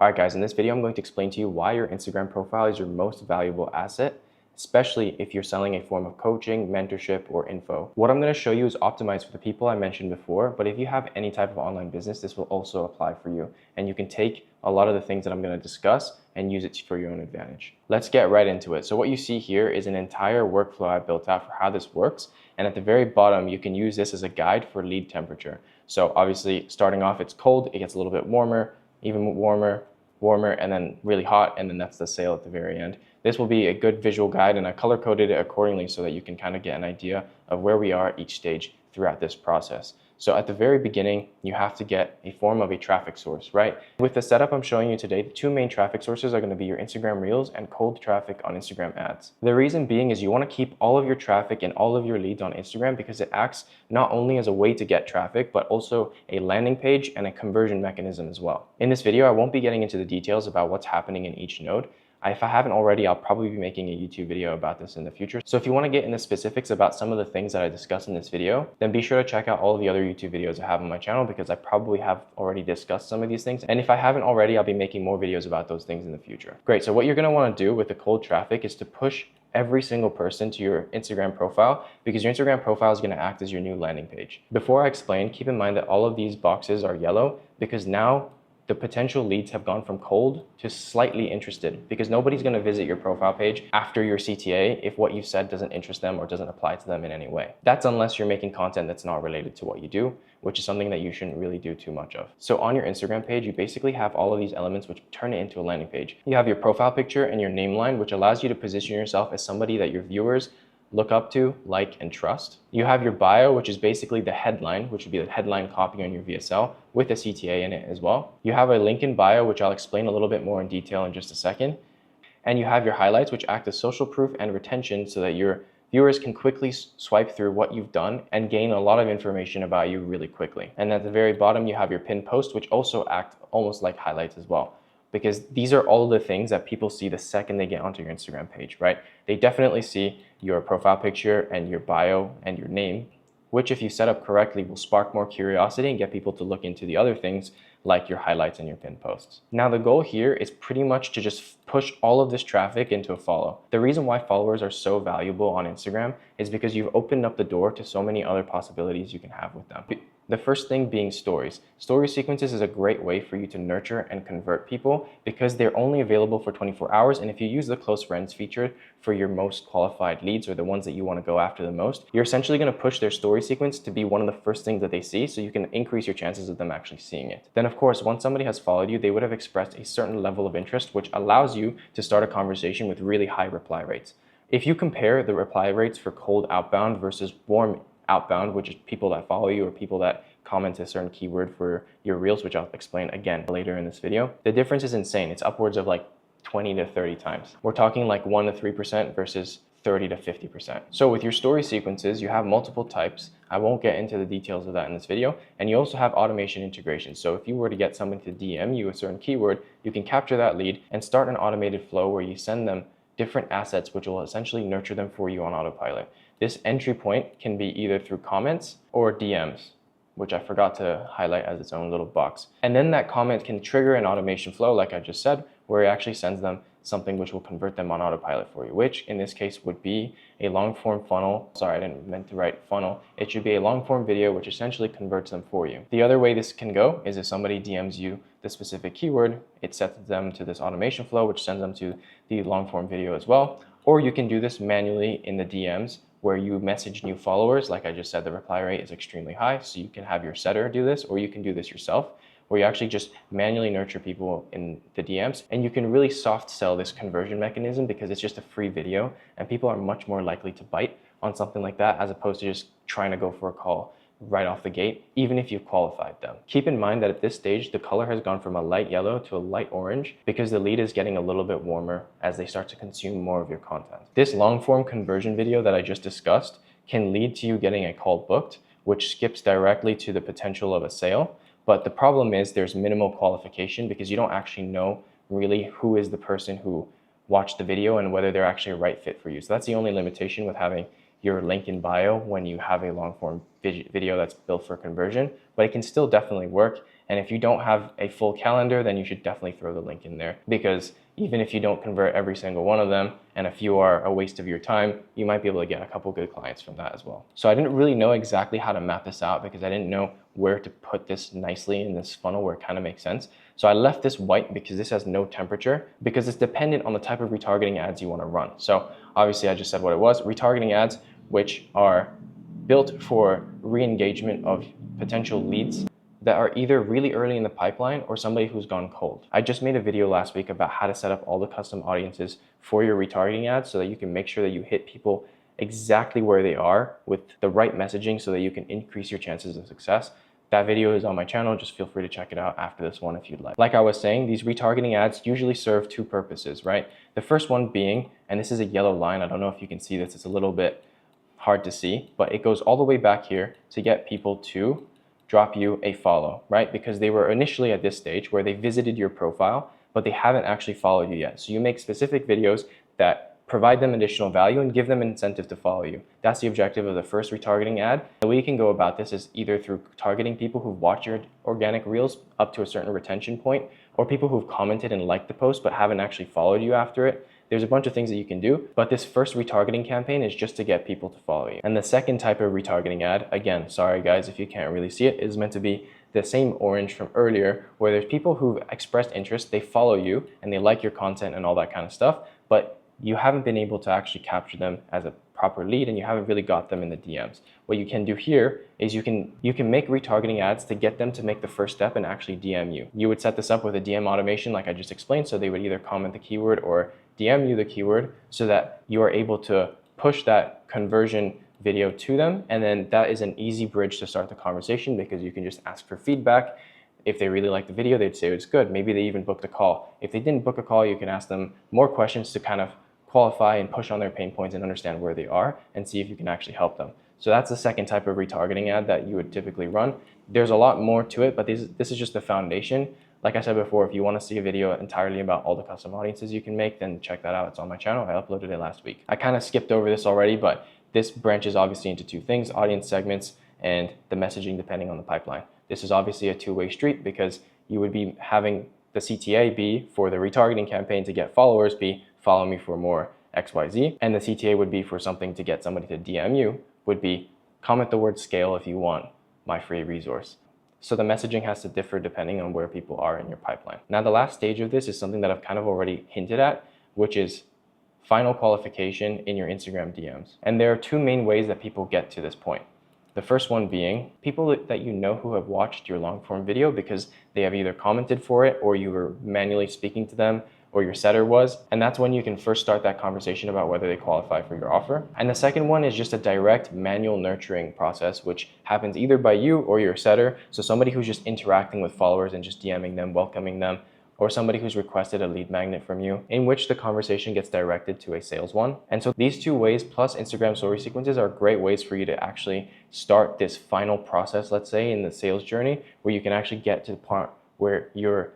Alright guys, in this video I'm going to explain to you why your Instagram profile is your most valuable asset, especially if you're selling a form of coaching, mentorship, or info. What I'm going to show you is optimized for the people I mentioned before, but if you have any type of online business, this will also apply for you. And you can take a lot of the things that I'm going to discuss and use it for your own advantage. Let's get right into it. So what you see here is an entire workflow I built out for how this works. And at the very bottom, you can use this as a guide for lead temperature. So obviously starting off, it's cold, it gets a little bit warmer, even warmer, and then really hot, and then that's the sale at the very end. This will be a good visual guide, and I color coded it accordingly so that you can kind of get an idea of where we are at each stage throughout this process. So at the very beginning, you have to get a form of a traffic source, right? With the setup I'm showing you today, the two main traffic sources are going to be your Instagram Reels and cold traffic on Instagram ads. The reason being is you want to keep all of your traffic and all of your leads on Instagram because it acts not only as a way to get traffic, but also a landing page and a conversion mechanism as well. In this video, I won't be getting into the details about what's happening in each node. If I haven't already, I'll probably be making a YouTube video about this in the future. So if you want to get into specifics about some of the things that I discussed in this video, then be sure to check out all of the other YouTube videos I have on my channel because I probably have already discussed some of these things. And if I haven't already, I'll be making more videos about those things in the future. Great, so what you're going to want to do with the cold traffic is to push every single person to your Instagram profile because your Instagram profile is going to act as your new landing page. Before I explain, keep in mind that all of these boxes are yellow because now the potential leads have gone from cold to slightly interested because nobody's going to visit your profile page after your CTA if what you've said doesn't interest them or doesn't apply to them in any way. That's unless you're making content that's not related to what you do, which is something that you shouldn't really do too much of. So on your Instagram page, you basically have all of these elements which turn it into a landing page. You have your profile picture and your name line, which allows you to position yourself as somebody that your viewers look up to, like, and trust. You have your bio, which is basically the headline, which would be the headline copy on your VSL with a CTA in it as well. You have a link in bio, which I'll explain a little bit more in detail in just a second. And you have your highlights, which act as social proof and retention so that your viewers can quickly swipe through what you've done and gain a lot of information about you really quickly. And at the very bottom, you have your pinned post, which also act almost like highlights as well, because these are all the things that people see the second they get onto your Instagram page, right? They definitely see your profile picture and your bio and your name, which if you set up correctly will spark more curiosity and get people to look into the other things like your highlights and your pinned posts. Now the goal here is pretty much to just push all of this traffic into a follow. The reason why followers are so valuable on Instagram is because you've opened up the door to so many other possibilities you can have with them. The first thing being stories. Story sequences is a great way for you to nurture and convert people because they're only available for 24 hours. And if you use the close friends feature for your most qualified leads or the ones that you want to go after the most, you're essentially going to push their story sequence to be one of the first things that they see so you can increase your chances of them actually seeing it. Then of course, once somebody has followed you, they would have expressed a certain level of interest, which allows you to start a conversation with really high reply rates. If you compare the reply rates for cold outbound versus warm outbound, which is people that follow you or people that comment a certain keyword for your reels, which I'll explain again later in this video, the difference is insane. It's upwards of like 20 to 30 times. We're talking like 1 to 3% versus 30 to 50%. So with your story sequences, you have multiple types. I won't get into the details of that in this video. And you also have automation integration. So if you were to get someone to DM you a certain keyword, you can capture that lead and start an automated flow where you send them different assets, which will essentially nurture them for you on autopilot. This entry point can be either through comments or DMs, which I forgot to highlight as its own little box. And then that comment can trigger an automation flow, like I just said, where it actually sends them something which will convert them on autopilot for you, which in this case would be a long form funnel. Sorry, I didn't meant to write funnel. It should be a long form video, which essentially converts them for you. The other way this can go is if somebody DMs you the specific keyword, it sets them to this automation flow, which sends them to the long form video as well. Or you can do this manually in the DMs where you message new followers. Like I just said, the reply rate is extremely high. So you can have your setter do this, or you can do this yourself, where you actually just manually nurture people in the DMs. And you can really soft sell this conversion mechanism because it's just a free video and people are much more likely to bite on something like that as opposed to just trying to go for a call right off the gate, even if you've qualified them. Keep in mind that at this stage, the color has gone from a light yellow to a light orange because the lead is getting a little bit warmer as they start to consume more of your content. This long form conversion video that I just discussed can lead to you getting a call booked, which skips directly to the potential of a sale. But the problem is there's minimal qualification because you don't actually know really who is the person who watched the video and whether they're actually a right fit for you. So that's the only limitation with having your link in bio when you have a long form video that's built for conversion, but it can still definitely work. And if you don't have a full calendar, then you should definitely throw the link in there, because even if you don't convert every single one of them and a few are a waste of your time, you might be able to get a couple good clients from that as well. So I didn't really know exactly how to map this out because I didn't know where to put this nicely in this funnel where it kind of makes sense. So I left this white because this has no temperature, because it's dependent on the type of retargeting ads you want to run. So obviously I just said what it was: retargeting ads, which are built for re-engagement of potential leads that are either really early in the pipeline or somebody who's gone cold. I just made a video last week about how to set up all the custom audiences for your retargeting ads so that you can make sure that you hit people exactly where they are with the right messaging so that you can increase your chances of success. That video is on my channel. Just feel free to check it out after this one if you'd like. Like I was saying, these retargeting ads usually serve two purposes, right? The first one being, and this is a yellow line, I don't know if you can see this, it's a little bit hard to see, but it goes all the way back here to get people to drop you a follow, right? Because they were initially at this stage where they visited your profile, but they haven't actually followed you yet. So you make specific videos that provide them additional value and give them an incentive to follow you. That's the objective of the first retargeting ad. The way you can go about this is either through targeting people who've watched your organic reels up to a certain retention point, or people who've commented and liked the post but haven't actually followed you after it. There's a bunch of things that you can do, but this first retargeting campaign is just to get people to follow you. And the second type of retargeting ad, again, sorry guys if you can't really see it, is meant to be the same orange from earlier, where there's people who've expressed interest, they follow you and they like your content and all that kind of stuff, but you haven't been able to actually capture them as a proper lead and you haven't really got them in the DMs. What you can do here is you can make retargeting ads to get them to make the first step and actually DM you. You would set this up with a DM automation like I just explained, so they would either comment the keyword or DM you the keyword so that you are able to push that conversion video to them, and then that is an easy bridge to start the conversation because you can just ask for feedback. If they really like the video, they'd say it's good. Maybe they even booked a call. If they didn't book a call, you can ask them more questions to kind of qualify and push on their pain points and understand where they are and see if you can actually help them. So that's the second type of retargeting ad that you would typically run. There's a lot more to it, but this is just the foundation. Like I said before, if you want to see a video entirely about all the custom audiences you can make, then check that out. It's on my channel. I uploaded it last week. I kind of skipped over this already, but this branches obviously into two things: audience segments and the messaging depending on the pipeline. This is obviously a two-way street because you would be having the CTA be for the retargeting campaign to get followers be follow me for more XYZ, and the CTA would be for something to get somebody to DM you would be comment the word scale if you want my free resource. So the messaging has to differ depending on where people are in your pipeline. Now the last stage of this is something that I've kind of already hinted at, which is final qualification in your Instagram DMs. And there are two main ways that people get to this point. The first one being people that you know who have watched your long form video because they have either commented for it or you were manually speaking to them or your setter was. And that's when you can first start that conversation about whether they qualify for your offer. And the second one is just a direct manual nurturing process, which happens either by you or your setter. So somebody who's just interacting with followers and just DMing them, welcoming them, or somebody who's requested a lead magnet from you, in which the conversation gets directed to a sales one. And so these two ways plus Instagram story sequences are great ways for you to actually start this final process, let's say, in the sales journey, where you can actually get to the part where you're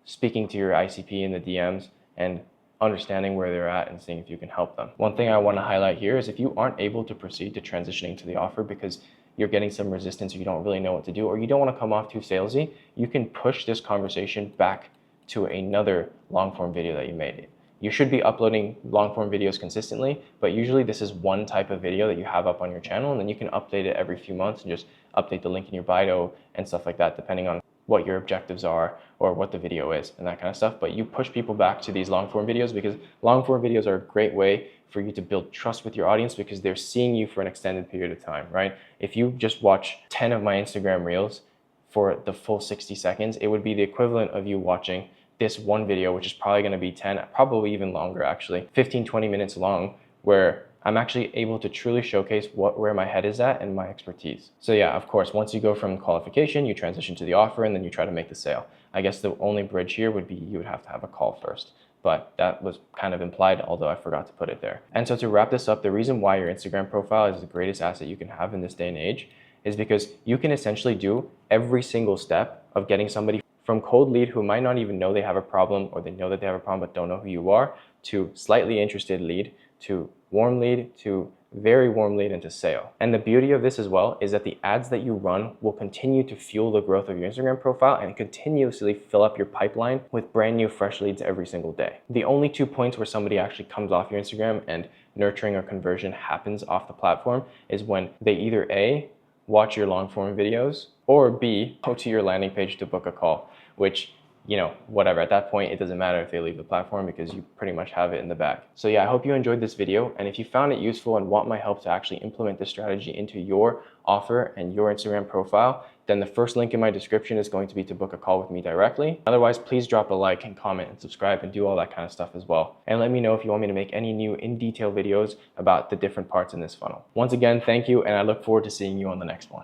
speaking to your ICP in the DMs and understanding where they're at and seeing if you can help them. One thing I want to highlight here is if you aren't able to proceed to transitioning to the offer because you're getting some resistance or you don't really know what to do or you don't want to come off too salesy, you can push this conversation back to another long form video that you made. You should be uploading long form videos consistently, but usually this is one type of video that you have up on your channel, and then you can update it every few months and just update the link in your bio and stuff like that, depending on what your objectives are or what the video is and that kind of stuff. But you push people back to these long form videos because long form videos are a great way for you to build trust with your audience because they're seeing you for an extended period of time, right? If you just watch 10 of my Instagram reels for the full 60 seconds, it would be the equivalent of you watching this one video, which is probably going to be 10, probably even longer actually, 15, 20 minutes long, where I'm actually able to truly showcase where my head is at and my expertise. So yeah, of course, once you go from qualification, you transition to the offer and then you try to make the sale. I guess the only bridge here would be you would have to have a call first, but that was kind of implied, although I forgot to put it there. And so to wrap this up, the reason why your Instagram profile is the greatest asset you can have in this day and age is because you can essentially do every single step of getting somebody from cold lead who might not even know they have a problem or they know that they have a problem but don't know who you are, to slightly interested lead, to warm lead, to very warm lead into sale. And the beauty of this as well is that the ads that you run will continue to fuel the growth of your Instagram profile and continuously fill up your pipeline with brand new fresh leads every single day. The only 2 points where somebody actually comes off your Instagram and nurturing or conversion happens off the platform is when they either A, watch your long form videos, or B, go to your landing page to book a call, which, you know, whatever, at that point, it doesn't matter if they leave the platform because you pretty much have it in the bag. So yeah, I hope you enjoyed this video. And if you found it useful and want my help to actually implement this strategy into your offer and your Instagram profile, then the first link in my description is going to be to book a call with me directly. Otherwise, please drop a like and comment and subscribe and do all that kind of stuff as well. And let me know if you want me to make any new in-detail videos about the different parts in this funnel. Once again, thank you, and I look forward to seeing you on the next one.